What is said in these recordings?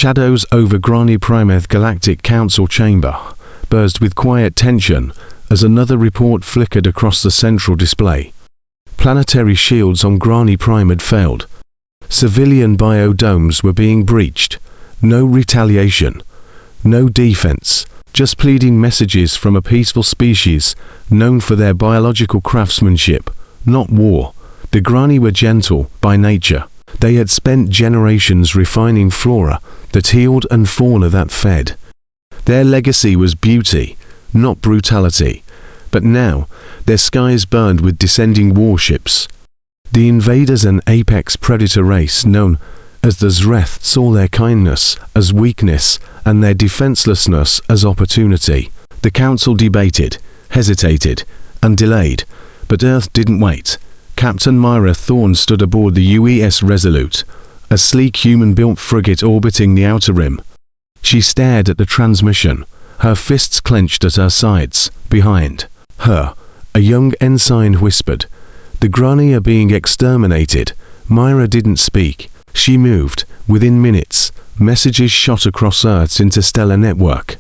shadows over Grani Primeth Galactic Council chamber buzzed with quiet tension as another report flickered across the central display. Planetary shields on Grani Prime had failed. Civilian biodomes were being breached. No retaliation. No defense. Just pleading messages from a peaceful species known for their biological craftsmanship, not war. The Grani were gentle by nature. They had spent generations refining flora that healed and fauna that fed. Their legacy was beauty, not brutality. But now, their skies burned with descending warships. The invaders, an apex predator race known as the Zreth, saw their kindness as weakness and their defenselessness as opportunity. The council debated, hesitated, and delayed, but Earth didn't wait. Captain Myra Thorne stood aboard the UES Resolute, a sleek human-built frigate orbiting the outer rim. She stared at the transmission, her fists clenched at her sides. Behind her, a young ensign whispered, "The Grani are being exterminated." Myra didn't speak. She moved. Within minutes, messages shot across Earth's interstellar network.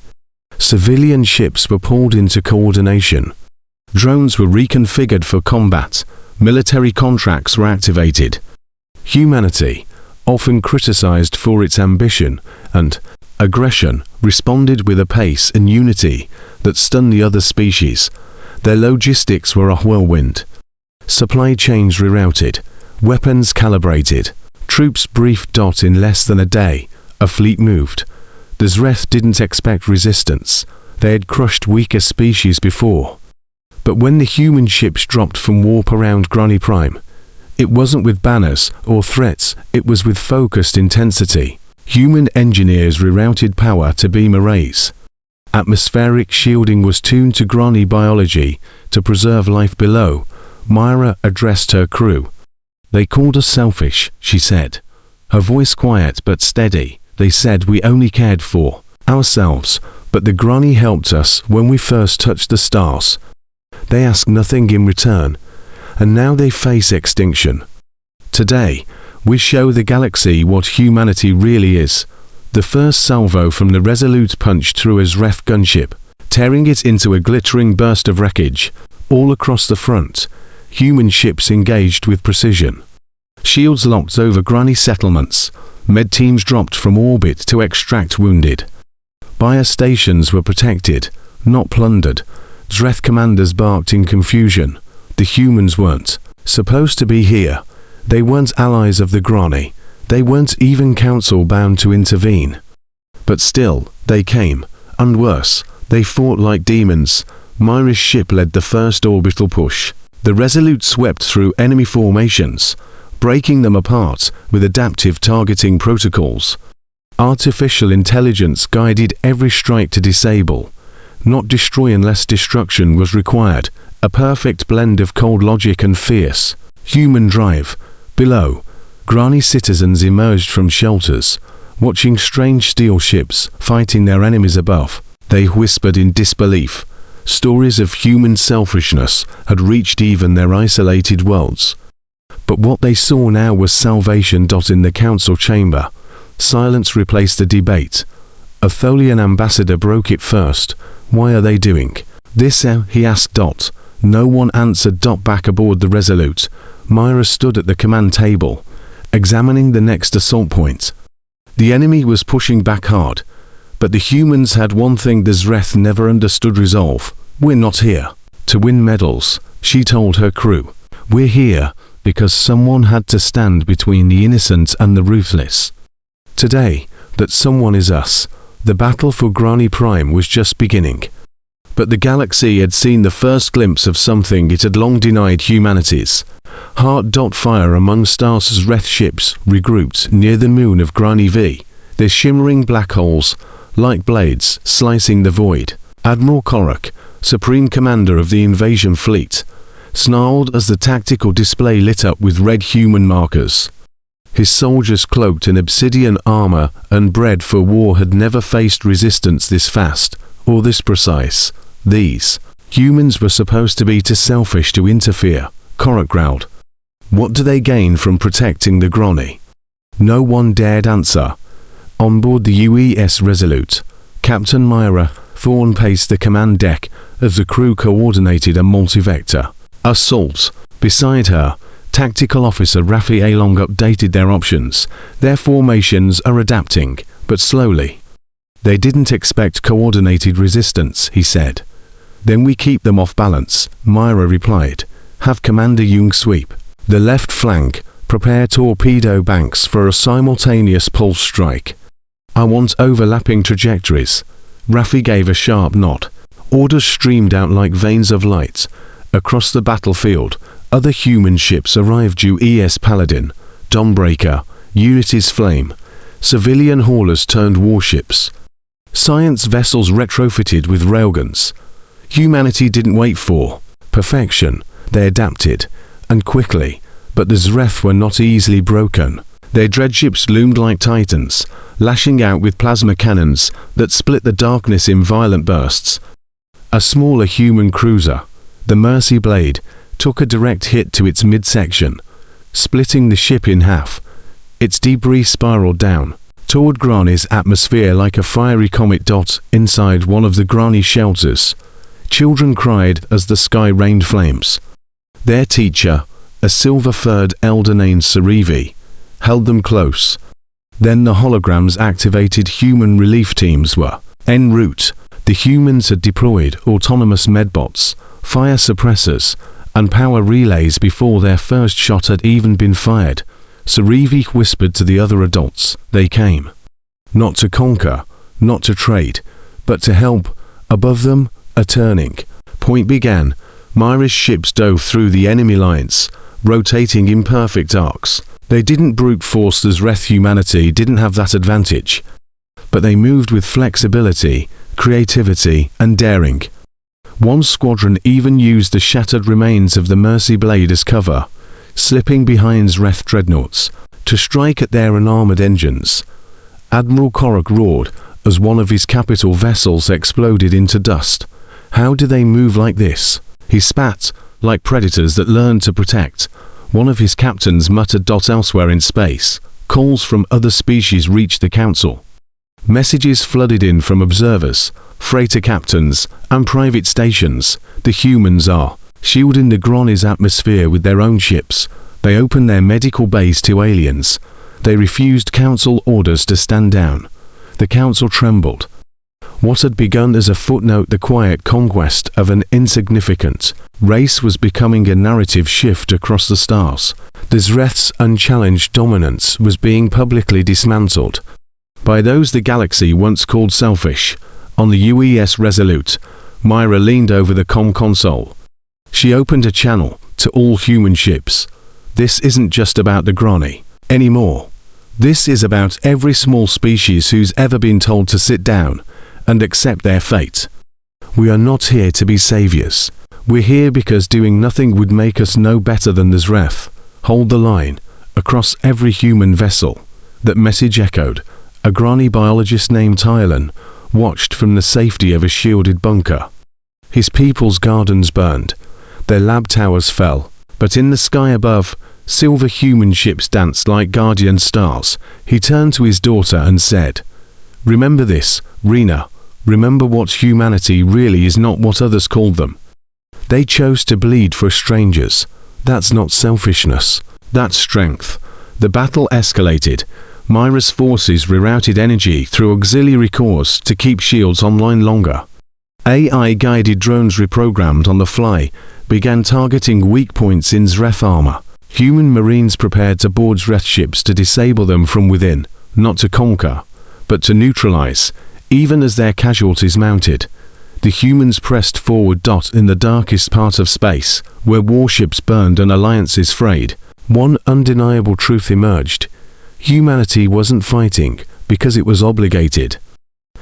Civilian ships were pulled into coordination. Drones were reconfigured for combat. Military contracts were activated. Humanity, often criticized for its ambition and aggression, responded with a pace and unity that stunned the other species. Their logistics were a whirlwind. Supply chains rerouted, weapons calibrated, troops briefed. In less than a day, a fleet moved. The Zreth didn't expect resistance. They had crushed weaker species before. But when the human ships dropped from warp around Grani Prime, it wasn't with banners or threats, it was with focused intensity. Human engineers rerouted power to beam arrays. Atmospheric shielding was tuned to Grani biology to preserve life below. Myra addressed her crew. "They called us selfish," she said. Her voice quiet but steady. "They said we only cared for ourselves, but the Grani helped us when we first touched the stars. They asked nothing in return, and now they face extinction. Today, we show the galaxy what humanity really is." The first salvo from the Resolute punched through a Zreth gunship, tearing it into a glittering burst of wreckage. All across the front, human ships engaged with precision. Shields locked over Grani settlements. Med teams dropped from orbit to extract wounded. Biostations were protected, not plundered. Zreth commanders barked in confusion. The humans weren't supposed to be here. They weren't allies of the Grani. They weren't even council-bound to intervene. But still, they came. And worse, they fought like demons. Myra's ship led the first orbital push. The Resolute swept through enemy formations, breaking them apart with adaptive targeting protocols. Artificial intelligence guided every strike to disable, not destroy unless destruction was required. A perfect blend of cold logic and fierce human drive. Below, Grani citizens emerged from shelters, watching strange steel ships fighting their enemies above. They whispered in disbelief. Stories of human selfishness had reached even their isolated worlds. But what they saw now was salvation. In the council chamber, silence replaced the debate. A Tholian ambassador broke it first. "Why are they doing this?" he asked. No one answered. Back aboard the Resolute, Myra stood at the command table, examining the next assault point. The enemy was pushing back hard, but the humans had one thing the Zreth never understood: resolve. "We're not here to win medals," she told her crew. "We're here because someone had to stand between the innocent and the ruthless. Today, that someone is us." The battle for Grani Prime was just beginning. But the galaxy had seen the first glimpse of something it had long denied humanity's. Fire among stars. Zreth ships regrouped near the moon of Grani V, their shimmering black holes, like blades, slicing the void. Admiral Korok, supreme commander of the invasion fleet, snarled as the tactical display lit up with red human markers. His soldiers, cloaked in obsidian armor and bred for war, had never faced resistance this fast, or this precise. These humans were supposed to be too selfish to interfere, Korok growled. What do they gain from protecting the Grani? No one dared answer. On board the UES Resolute, Captain Myra Thorne paced the command deck as the crew coordinated a multi-vector assault. Beside her, Tactical Officer Rafi Along updated their options. Their formations are adapting, but slowly. They didn't expect coordinated resistance, he said. Then we keep them off balance, Myra replied. Have Commander Jung sweep the left flank, prepare torpedo banks for a simultaneous pulse strike. I want overlapping trajectories. Rafi gave a sharp nod. Orders streamed out like veins of light. Across the battlefield, other human ships arrived: UES Paladin, Dawnbreaker, Unity's Flame. Civilian haulers turned warships. Science vessels retrofitted with railguns. Humanity didn't wait for perfection. They adapted, and quickly, but the Zreth were not easily broken. Their dreadships loomed like titans, lashing out with plasma cannons that split the darkness in violent bursts. A smaller human cruiser, the Mercy Blade, took a direct hit to its midsection, splitting the ship in half. Its debris spiraled down toward Grani's atmosphere like a fiery comet dot inside one of the Grani shelters. Children cried as the sky rained flames. Their teacher, a silver-furred elder named Sarivi, held them close. Then the holograms activated. Human relief teams were en route. The humans had deployed autonomous medbots, fire suppressors, and power relays before their first shot had even been fired. Sarivi whispered to the other adults. They came. Not to conquer, not to trade, but to help. Above them, a turning point began. Myra's ships dove through the enemy lines, rotating in perfect arcs. They didn't brute force as Zreth. Humanity didn't have that advantage. But they moved with flexibility, creativity, and daring. One squadron even used the shattered remains of the Mercy Blade as cover, slipping behind Zreth dreadnoughts to strike at their unarmored engines. Admiral Korok roared as one of his capital vessels exploded into dust. How do they move like this? He spat, like predators that learn to protect. One of his captains muttered. Elsewhere in space, calls from other species reached the council. Messages flooded in from observers, freighter captains, and private stations. The humans are shielding the Grani's atmosphere with their own ships. They opened their medical base to aliens. They refused council orders to stand down. The council trembled. What had begun as a footnote, the quiet conquest of an insignificant race, was becoming a narrative shift across the stars. The Zreth's unchallenged dominance was being publicly dismantled by those the galaxy once called selfish. On the UES Resolute, Myra leaned over the comm console. She opened a channel to all human ships. This isn't just about the Grani anymore. This is about every small species who's ever been told to sit down and accept their fate. We are not here to be saviors. We're here because doing nothing would make us no better than the Zreth. Hold the line. Across every human vessel. That message echoed. A Grani biologist named Tylan watched from the safety of a shielded bunker. His people's gardens burned. Their lab towers fell. But in the sky above, silver human ships danced like guardian stars. He turned to his daughter and said, "Remember this, Rena. Remember what humanity really is, not what others called them. They chose to bleed for strangers. That's not selfishness. That's strength." The battle escalated. Myra's forces rerouted energy through auxiliary cores to keep shields online longer. AI-guided drones reprogrammed on the fly began targeting weak points in Zreth armor. Human marines prepared to board Zreth ships to disable them from within, not to conquer, but to neutralize. Even as their casualties mounted, the humans pressed forward. In the darkest part of space, where warships burned and alliances frayed, one undeniable truth emerged. Humanity wasn't fighting because it was obligated.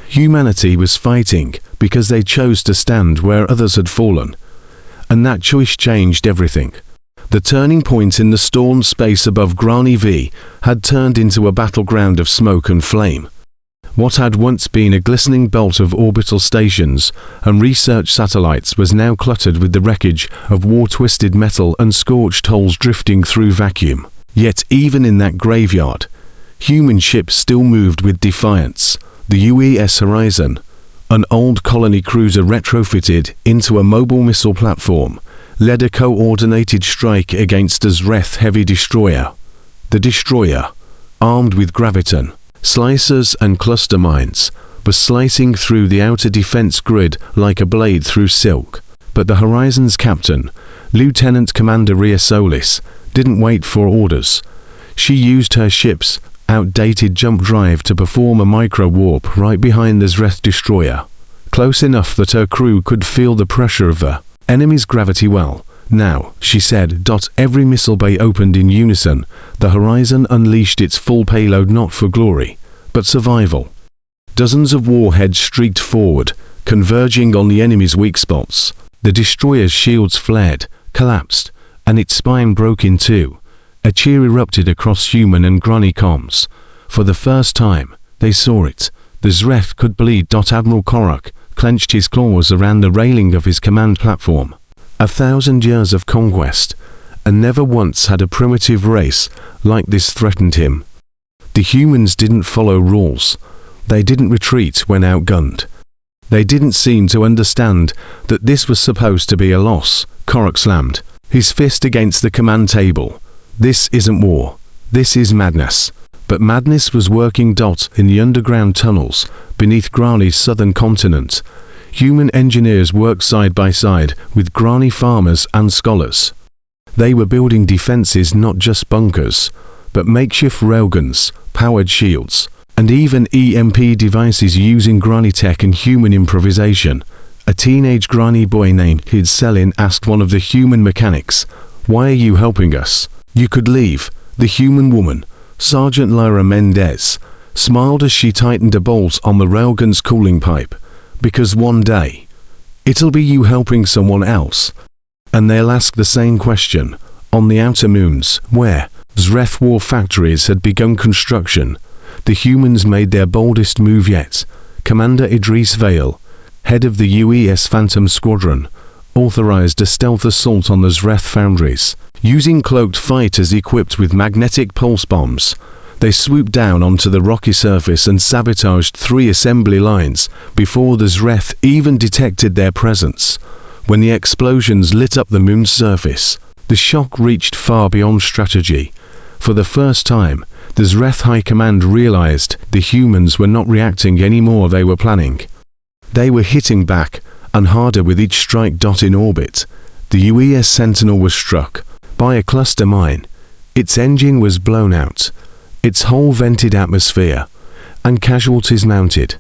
Humanity was fighting because they chose to stand where others had fallen. And that choice changed everything. The turning point in the storm space above Grani V had turned into a battleground of smoke and flame. What had once been a glistening belt of orbital stations and research satellites was now cluttered with the wreckage of war-twisted metal and scorched holes drifting through vacuum. Yet even in that graveyard, human ships still moved with defiance. The UES Horizon, an old colony cruiser retrofitted into a mobile missile platform, led a coordinated strike against a Zreth heavy destroyer. The destroyer, armed with graviton, slicers and cluster mines, was slicing through the outer defense grid like a blade through silk. But the Horizon's captain, Lieutenant Commander Rhea Solis, didn't wait for orders. She used her ship's outdated jump drive to perform a micro-warp right behind the Zreth destroyer, close enough that her crew could feel the pressure of the enemy's gravity well. Now, she said. Every missile bay opened in unison. The Horizon unleashed its full payload not for glory, but survival. Dozens of warheads streaked forward, converging on the enemy's weak spots. The destroyer's shields flared, collapsed, and its spine broke in two. A cheer erupted across human and Grani comms. For the first time, they saw it. The Zreth could bleed. Admiral Korok clenched his claws around the railing of his command platform. 1,000 years of conquest, and never once had a primitive race like this threatened him. The humans didn't follow rules. They didn't retreat when outgunned. They didn't seem to understand that this was supposed to be a loss. Korok slammed his fist against the command table. This isn't war. This is madness. But madness was working. In the underground tunnels beneath Grani's southern continent, human engineers worked side by side with Grani farmers and scholars. They were building defenses, not just bunkers, but makeshift railguns, powered shields, and even EMP devices using Grani tech and human improvisation. A teenage Grani boy named Selin asked one of the human mechanics, "Why are you helping us? You could leave." The human woman, Sergeant Lyra Mendez, smiled as she tightened a bolt on the railgun's cooling pipe. "Because one day, it'll be you helping someone else. And they'll ask the same question." On the outer moons, where Zreth war factories had begun construction, the humans made their boldest move yet. Commander Idris Vale, head of the UES Phantom Squadron, authorized a stealth assault on the Zreth foundries. Using cloaked fighters equipped with magnetic pulse bombs, they swooped down onto the rocky surface and sabotaged 3 assembly lines before the Zreth even detected their presence. When the explosions lit up the moon's surface, the shock reached far beyond strategy. For the first time, the Zreth High Command realized the humans were not reacting anymore, they were planning. They were hitting back, and harder with each strike. In orbit, the UES Sentinel was struck by a cluster mine. Its engine was blown out, its hull vented atmosphere, and casualties mounted.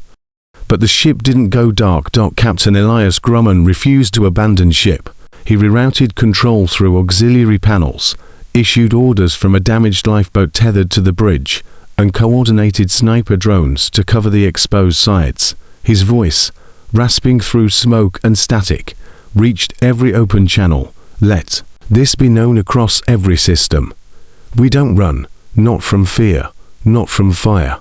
But the ship didn't go dark. Captain Elias Grumman refused to abandon ship. He rerouted control through auxiliary panels, issued orders from a damaged lifeboat tethered to the bridge, and coordinated sniper drones to cover the exposed sides. His voice, rasping through smoke and static, reached every open channel. "Let this be known across every system. We don't run, not from fear, not from fire.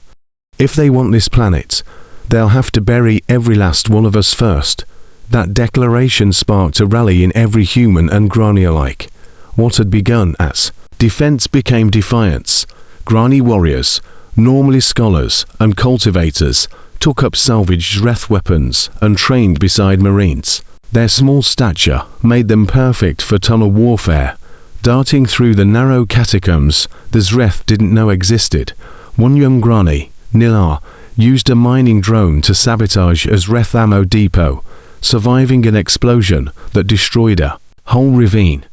If they want this planet, they'll have to bury every last one of us first." That declaration sparked a rally in every human and Grani alike. What had begun as defense became defiance. Grani warriors, normally scholars and cultivators, took up salvaged Zreth weapons and trained beside Marines. Their small stature made them perfect for tunnel warfare. Darting through the narrow catacombs the Zreth didn't know existed, one young Grani, Nilar, used a mining drone to sabotage a Zreth ammo depot, surviving an explosion that destroyed a whole ravine.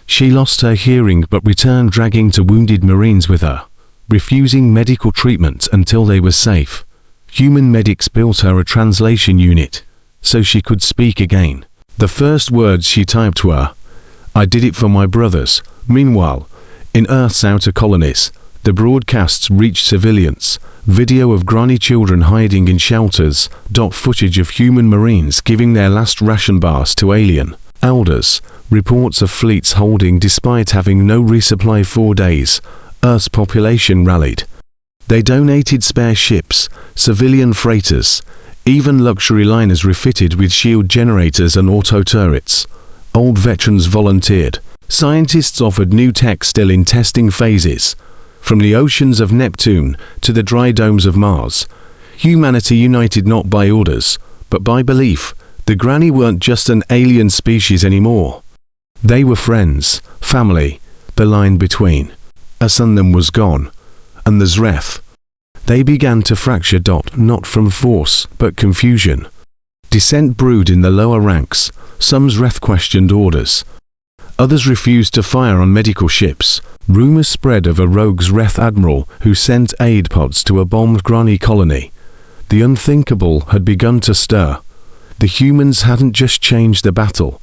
She lost her hearing but returned dragging to wounded Marines with her, refusing medical treatment until they were safe. Human medics built her a translation unit, so she could speak again. The first words she typed were, "I did it for my brothers." Meanwhile, in Earth's outer colonies, the broadcasts reached civilians. Video of Grani children hiding in shelters. Footage of human Marines giving their last ration bars to alien elders. Reports of fleets holding despite having no resupply for days. Earth's population rallied. They donated spare ships, civilian freighters, even luxury liners refitted with shield generators and auto turrets. Old veterans volunteered. Scientists offered new tech still in testing phases. From the oceans of Neptune to the dry domes of Mars, humanity united not by orders, but by belief. The Granny weren't just an alien species anymore. They were friends, family, the line between us and them was gone, and the Zreth. They began to fracture. Not from force, but confusion. Dissent brewed in the lower ranks. Some Zreth questioned orders. Others refused to fire on medical ships. Rumors spread of a rogue Zreth admiral who sent aid pods to a bombed Granny colony. The unthinkable had begun to stir. The humans hadn't just changed the battle,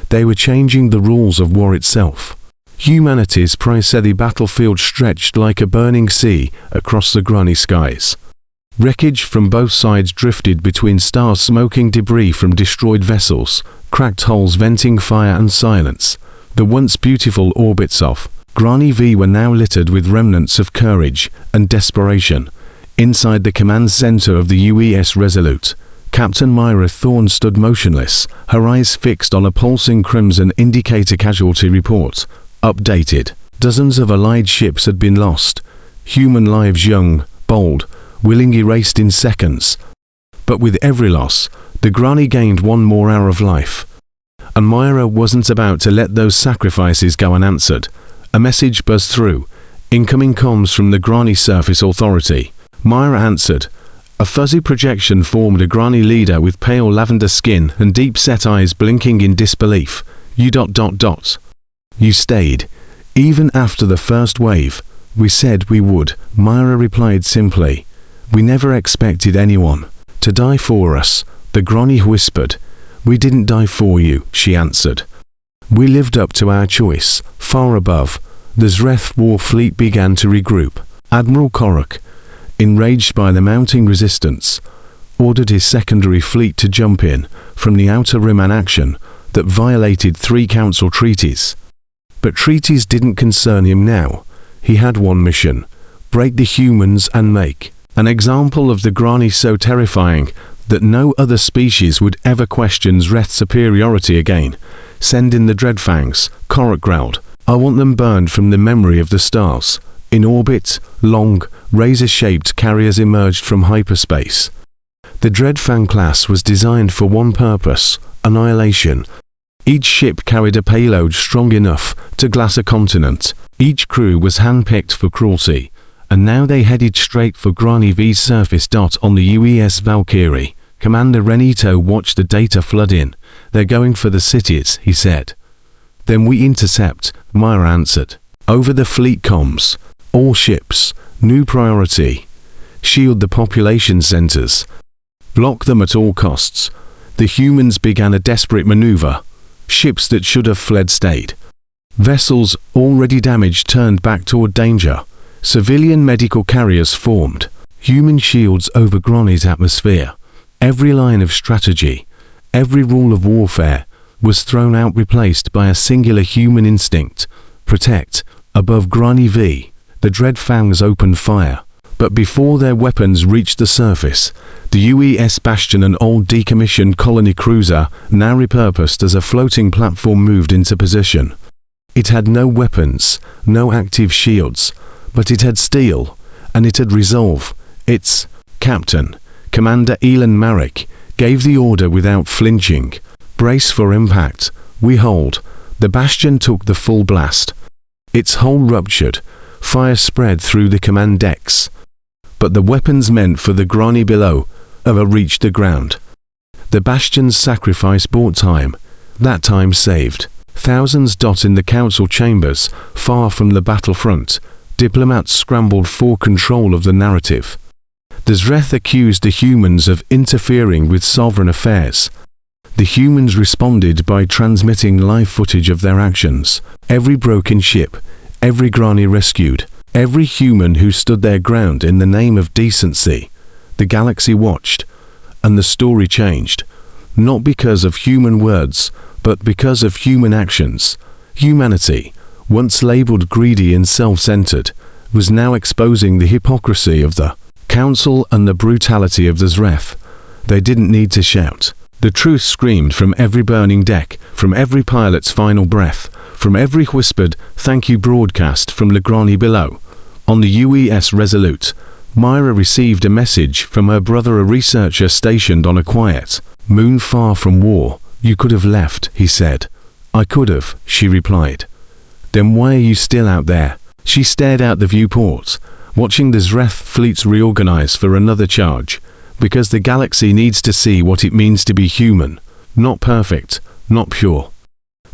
they were changing the rules of war itself. Humanity's price-heavy battlefield stretched like a burning sea across the Granny skies. Wreckage from both sides drifted between stars, smoking debris from destroyed vessels, cracked hulls venting fire and silence. The once beautiful orbits of Granny V were now littered with remnants of courage and desperation. Inside the command center of the UES Resolute, Captain Myra Thorne stood motionless, her eyes fixed on a pulsing crimson indicator casualty report. Updated. Dozens of Allied ships had been lost. Human lives young, bold, willing erased in seconds. But with every loss, the Granny gained one more hour of life. And Myra wasn't about to let those sacrifices go unanswered. A message buzzed through. Incoming comms from the Granny Surface Authority. Myra answered. A fuzzy projection formed a Granny leader with pale lavender skin and deep-set eyes blinking in disbelief. You stayed. Even after the first wave. We said we would, Myra replied simply. We never expected anyone to die for us, the Granny whispered. We didn't die for you, she answered. We lived up to our choice. Far above, the Zreth war fleet began to regroup. Admiral Korok, enraged by the mounting resistance, ordered his secondary fleet to jump in from the Outer Rim, an action that violated 3 Council treaties. But treaties didn't concern him now. He had one mission: break the humans and make an example of the Granny so terrifying that no other species would ever question Zreth's superiority again. Send in the Dreadfangs, Korok growled. I want them burned from the memory of the stars. In orbit, long, razor-shaped carriers emerged from hyperspace. The Dreadfang class was designed for one purpose: annihilation. Each ship carried a payload strong enough to glass a continent. Each crew was handpicked for cruelty, and now they headed straight for Granny V's surface. On the UES Valkyrie, Commander Renito watched the data flood in. They're going for the cities, he said. Then we intercept, Myra answered. Over the fleet comms. All ships. New priority. Shield the population centers. Block them at all costs. The humans began a desperate maneuver. Ships that should have fled stayed. Vessels already damaged turned back toward danger. Civilian medical carriers formed. Human shields over Granny's atmosphere. Every line of strategy, every rule of warfare, was thrown out, replaced by a singular human instinct. Protect. Above Granny V, the Dreadfangs opened fire. But before their weapons reached the surface, the UES Bastion, an old decommissioned colony cruiser, now repurposed as a floating platform, moved into position. It had no weapons, no active shields, but it had steel, and it had resolve. Its captain, Commander Elon Marek, gave the order without flinching. Brace for impact. We hold. The Bastion took the full blast. Its hull ruptured. Fire spread through the command decks. But the weapons meant for the Granny below reached the ground. The Bastion's sacrifice bought time. That time saved thousands. In the council chambers, far from the battlefront, diplomats scrambled for control of the narrative. The Zreth accused the humans of interfering with sovereign affairs. The humans responded by transmitting live footage of their actions. Every broken ship, every Granny rescued, every human who stood their ground in the name of decency. The galaxy watched, and the story changed. Not because of human words, but because of human actions. Humanity, once labeled greedy and self-centered, was now exposing the hypocrisy of the Council and the brutality of the Zreth. They didn't need to shout. The truth screamed from every burning deck, from every pilot's final breath, from every whispered "thank you" broadcast from the Granny below. On the UES Resolute, Myra received a message from her brother, a researcher stationed on a quiet moon far from war. "You could have left," he said. "I could have," she replied. "Then why are you still out there?" She stared out the viewport, watching the Zreth fleets reorganize for another charge, because the galaxy needs to see what it means to be human, not perfect, not pure,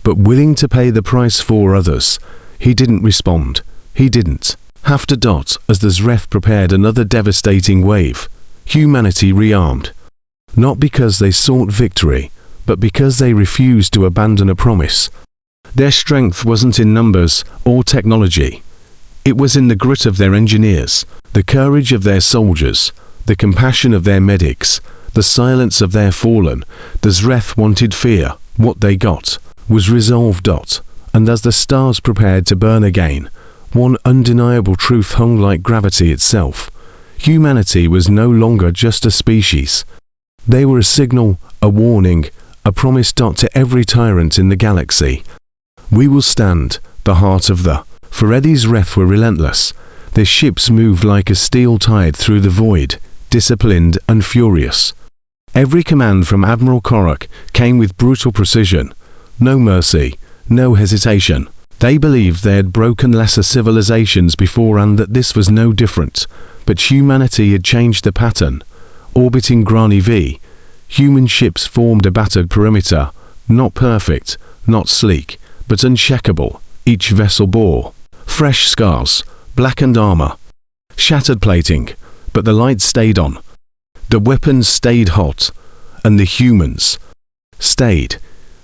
but willing to pay the price for others. He didn't respond. He didn't have to dot as the Zreth prepared another devastating wave. Humanity rearmed. Not because they sought victory, but because they refused to abandon a promise. Their strength wasn't in numbers or technology. It was in the grit of their engineers, the courage of their soldiers, the compassion of their medics, the silence of their fallen. The Zreth wanted fear. What they got was resolve. And as the stars prepared to burn again, one undeniable truth hung like gravity itself. Humanity was no longer just a species. They were a signal, a warning, a promise. To every tyrant in the galaxy. We will stand, the heart of the. For Eddie's Zreth were relentless. Their ships moved like a steel tide through the void, disciplined and furious. Every command from Admiral Korok came with brutal precision. No mercy, no hesitation. They believed they had broken lesser civilizations before and that this was no different. But humanity had changed the pattern. Orbiting Grani V, human ships formed a battered perimeter, not perfect, not sleek, but uncheckable. Each vessel bore fresh scars, blackened armor, shattered plating, but the light stayed on. The weapons stayed hot, and the humans stayed.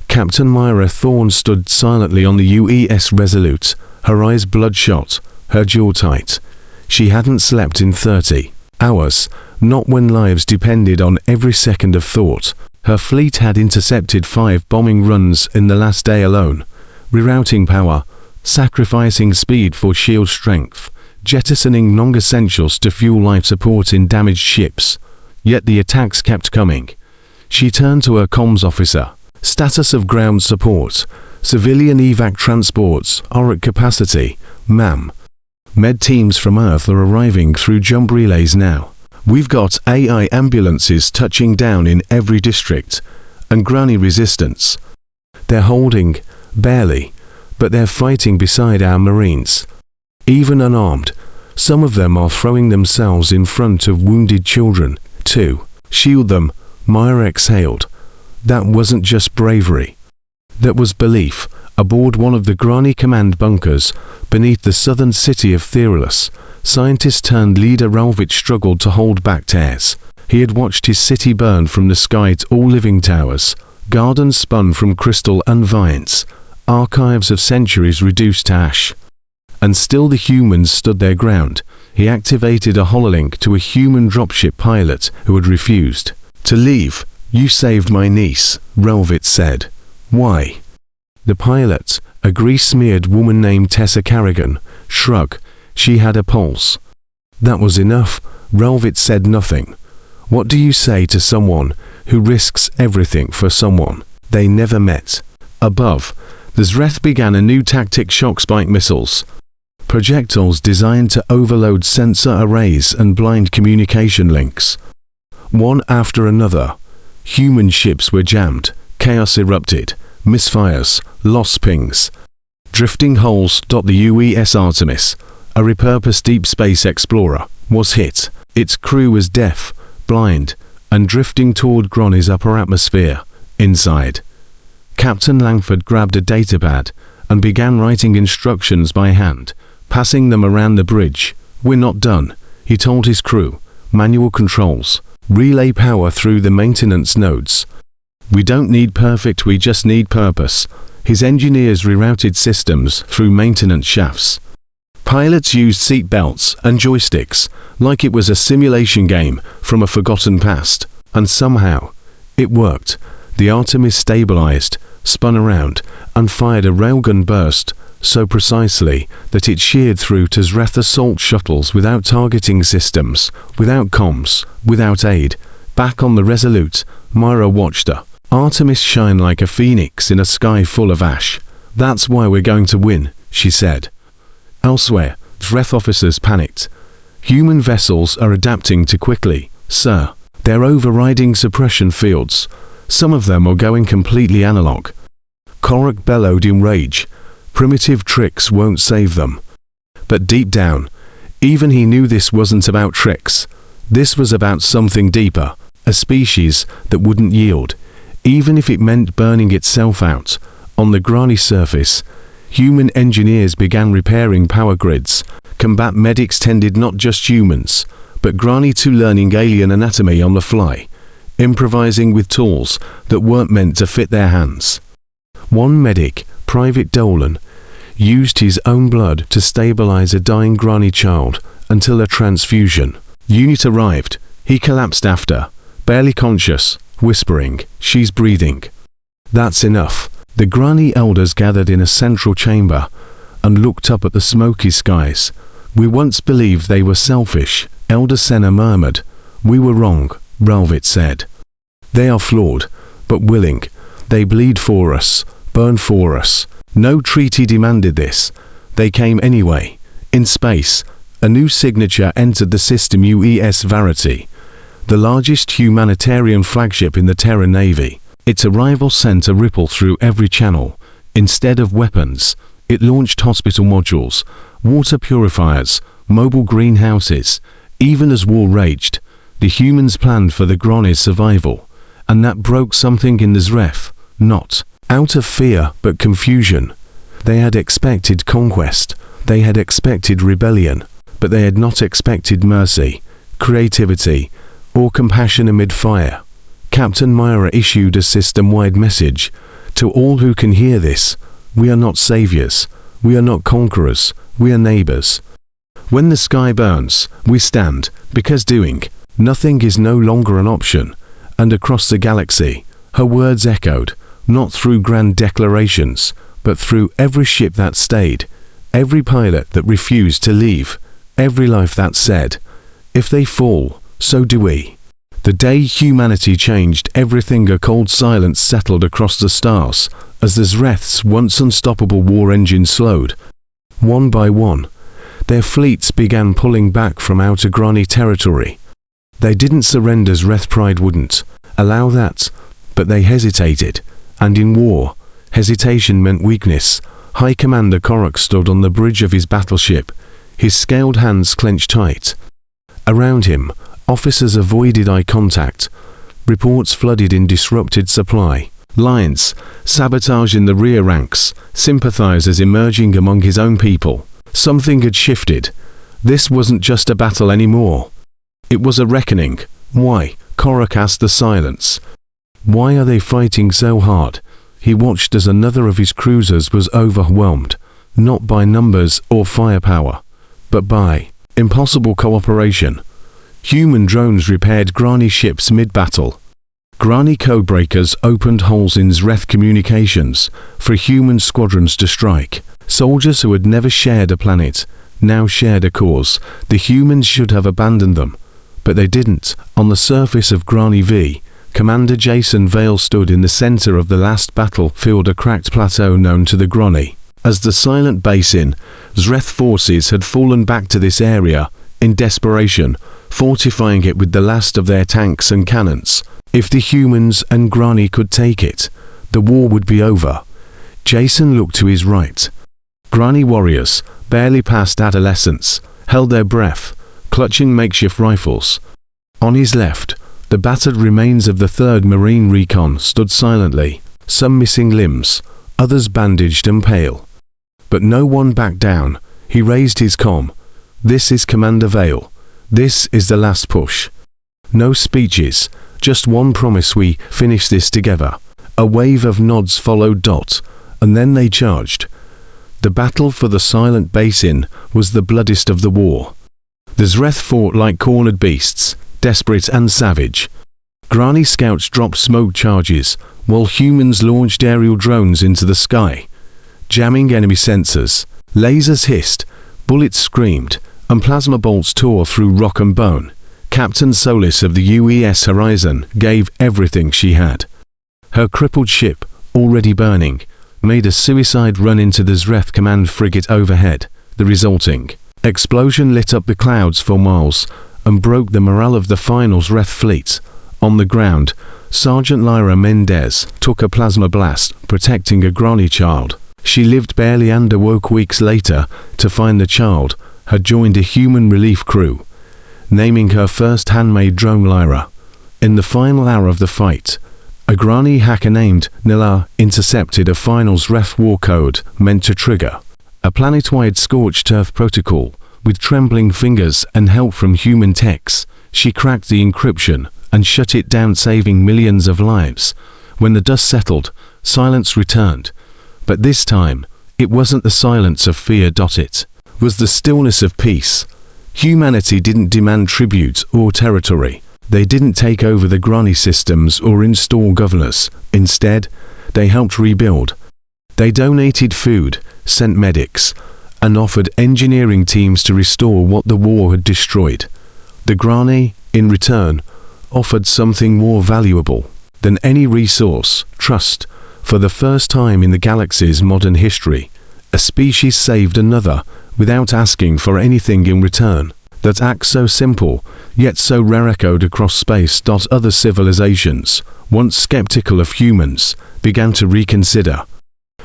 Captain Myra Thorne stood silently on the UES Resolute, her eyes bloodshot, her jaw tight. She hadn't slept in 30 hours, not when lives depended on every second of thought. Her fleet had intercepted 5 bombing runs in the last day alone, rerouting power, sacrificing speed for shield strength, jettisoning non-essentials to fuel life support in damaged ships. Yet the attacks kept coming. She turned to her comms officer. "Status of ground support. Civilian evac transports are at capacity, ma'am. Med teams from Earth are arriving through jump relays now. We've got AI ambulances touching down in every district, and Grani resistance. They're holding, barely, but they're fighting beside our Marines. Even unarmed, some of them are throwing themselves in front of wounded children, too. Shield them," Myra exhaled. That wasn't just bravery. That was belief. Aboard one of the Grani command bunkers, beneath the southern city of Theralos, scientist-turned-leader Ralvich struggled to hold back tears. He had watched his city burn from the sky to all living towers, gardens spun from crystal and vines, archives of centuries reduced to ash. And still the humans stood their ground. He activated a hololink to a human dropship pilot who had refused to leave. "You saved my niece," Ralvich said. "Why?" The pilot, a grease-smeared woman named Tessa Carrigan, shrugged. She had a pulse. That was enough. Ralvich said nothing. What do you say to someone who risks everything for someone they never met? Above, the Zreth began a new tactic: shock spike missiles. Projectiles designed to overload sensor arrays and blind communication links. One after another, human ships were jammed. Chaos erupted. Misfires, lost pings, drifting holes. The UES Artemis, a repurposed deep space explorer, was hit. Its crew was deaf, blind, and drifting toward Grani's upper atmosphere. Inside, Captain Langford grabbed a datapad and began writing instructions by hand, passing them around the bridge. "We're not done," he told his crew. "Manual controls. Relay power through the maintenance nodes. We don't need perfect, we just need purpose." His engineers rerouted systems through maintenance shafts. Pilots used seat belts and joysticks like it was a simulation game from a forgotten past. And somehow, it worked. The Artemis stabilized, spun around, and fired a railgun burst so precisely that it sheared through to Zreth assault shuttles without targeting systems, without comms, without aid. Back on the Resolute, Myra watched her Artemis shine like a phoenix in a sky full of ash. "That's why we're going to win," she said. Elsewhere, Zreth officers panicked. Human vessels are adapting too quickly, sir. They're overriding suppression fields. Some of them are going completely analog. Korak bellowed in rage. Primitive tricks won't save them. But deep down, even he knew this wasn't about tricks. This was about something deeper, a species that wouldn't yield, even if it meant burning itself out. On the Grani surface, human engineers began repairing power grids. Combat medics tended not just humans, but Grani to learning alien anatomy on the fly, improvising with tools that weren't meant to fit their hands. One medic, Private Dolan, used his own blood to stabilize a dying Grani child until a transfusion unit arrived. He collapsed after, barely conscious, whispering, "She's breathing." That's enough. The Grani elders gathered in a central chamber and looked up at the smoky skies. "We once believed they were selfish," Elder Senna murmured. "We were wrong," Ralvit said. "They are flawed, but willing. They bleed for us, burn for us. No treaty demanded this. They came anyway." In space, a new signature entered the system: UES Verity, the largest humanitarian flagship in the Terran Navy. Its arrival sent a ripple through every channel. Instead of weapons, it launched hospital modules, water purifiers, mobile greenhouses. Even as war raged, the humans planned for the Grani's survival, and that broke something in the Zreth, not out of fear but confusion. They had expected conquest, they had expected rebellion, but they had not expected mercy, creativity, or compassion amid fire. Captain Myra issued a system-wide message: "To all who can hear this, we are not saviors, we are not conquerors, we are neighbors. When the sky burns, we stand, because doing nothing is no longer an option." And across the galaxy, her words echoed, not through grand declarations, but through every ship that stayed, every pilot that refused to leave, every life that said, "If they fall, so do we." The day humanity changed everything, a cold silence settled across the stars as the Zreth's once unstoppable war engine slowed. One by one, their fleets began pulling back from outer Grani territory. They didn't surrender. Zreth pride wouldn't allow that, but they hesitated, and in war, hesitation meant weakness. High Commander Korak stood on the bridge of his battleship, his scaled hands clenched tight. Around him, officers avoided eye contact. Reports flooded in disrupted supply lines, sabotage in the rear ranks, sympathizers emerging among his own people. Something had shifted. This wasn't just a battle anymore. It was a reckoning. Why? Korak asked the silence. Why are they fighting so hard? He watched as another of his cruisers was overwhelmed, not by numbers or firepower, but by impossible cooperation. Human drones repaired Grani ships mid-battle. Grani codebreakers opened holes in Zreth communications for human squadrons to strike. Soldiers who had never shared a planet now shared a cause. The humans should have abandoned them, but they didn't. On the surface of Grani V, Commander Jason Vale stood in the center of the last battlefield, a cracked plateau known to the Grani as the Silent Basin. Zreth forces had fallen back to this area in desperation, fortifying it with the last of their tanks and cannons. If the humans and Grani could take it, the war would be over. Jason looked to his right. Grani warriors, barely past adolescence, held their breath, clutching makeshift rifles. On his left, the battered remains of the 3rd Marine Recon stood silently, some missing limbs, others bandaged and pale. But no one backed down. He raised his comm. "This is Commander Vale. This is the last push." No speeches, just one promise: "We finish this together." A wave of nods followed, and then they charged. The battle for the Silent Basin was the bloodiest of the war. The Zreth fought like cornered beasts, desperate and savage. Grani scouts dropped smoke charges, while humans launched aerial drones into the sky, jamming enemy sensors. Lasers hissed, bullets screamed, and plasma bolts tore through rock and bone. Captain Solis of the UES Horizon gave everything she had. Her crippled ship, already burning, made a suicide run into the Zreth command frigate overhead. The resulting Explosion lit up the clouds for miles and broke the morale of the finals Wrath fleet. On the ground, Sergeant Lyra Mendez took a plasma blast, protecting a Grani child. She lived barely and awoke weeks later to find the child had joined a human relief crew, naming her first handmade drone Lyra. In the final hour of the fight, a Grani hacker named Nila intercepted a finals ref war code meant to trigger a planet-wide scorched earth protocol. With trembling fingers and help from human techs, she cracked the encryption and shut it down, saving millions of lives. When the dust settled, silence returned. But this time, it wasn't the silence of fear. It was the stillness of peace. Humanity didn't demand tribute or territory. They didn't take over the Grani systems or install governors. Instead, they helped rebuild. They donated food, sent medics, and offered engineering teams to restore what the war had destroyed. The Grani, in return, offered something more valuable than any resource: trust. For the first time in the galaxy's modern history, a species saved another without asking for anything in return. That act, so simple, yet so rare, echoed across space. Other civilizations, once skeptical of humans, began to reconsider.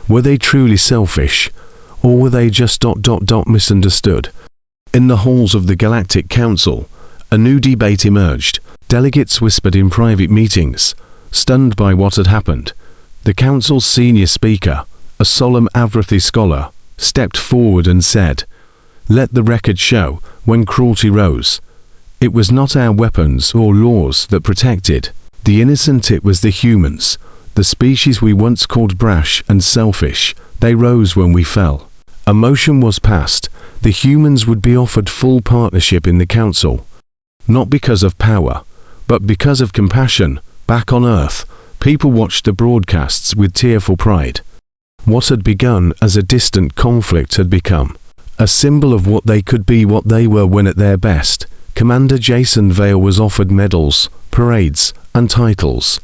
Were they truly selfish? Or were they just misunderstood? In the halls of the Galactic Council, a new debate emerged. Delegates whispered in private meetings, stunned by what had happened. The council's senior speaker, a solemn Avrathi scholar, stepped forward and said, "Let the record show, when cruelty rose, it was not our weapons or laws that protected the innocent, it was the humans, the species we once called brash and selfish. They rose when we fell." A motion was passed. The humans would be offered full partnership in the council. Not because of power, but because of compassion. Back on Earth, people watched the broadcasts with tearful pride. What had begun as a distant conflict had become a symbol of what they could be, what they were when at their best. Commander Jason Vale was offered medals, parades, and titles.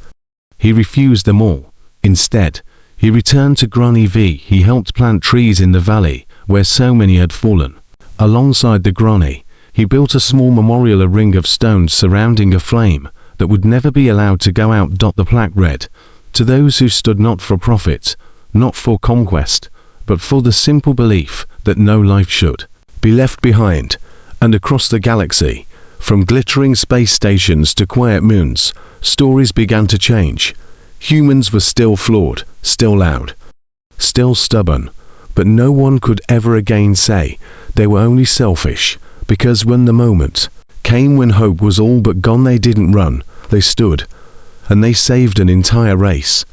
He refused them all. Instead, he returned to Grani V. He helped plant trees in the valley where so many had fallen. Alongside the Grani, he built a small memorial, a ring of stones surrounding a flame that would never be allowed to go out. The plaque read, "To those who stood not for profit, not for conquest, but for the simple belief that no life should be left behind." And across the galaxy, from glittering space stations to quiet moons, stories began to change. Humans were still flawed, still loud, still stubborn, but no one could ever again say they were only selfish, because when the moment came when hope was all but gone, they didn't run, they stood, and they saved an entire race.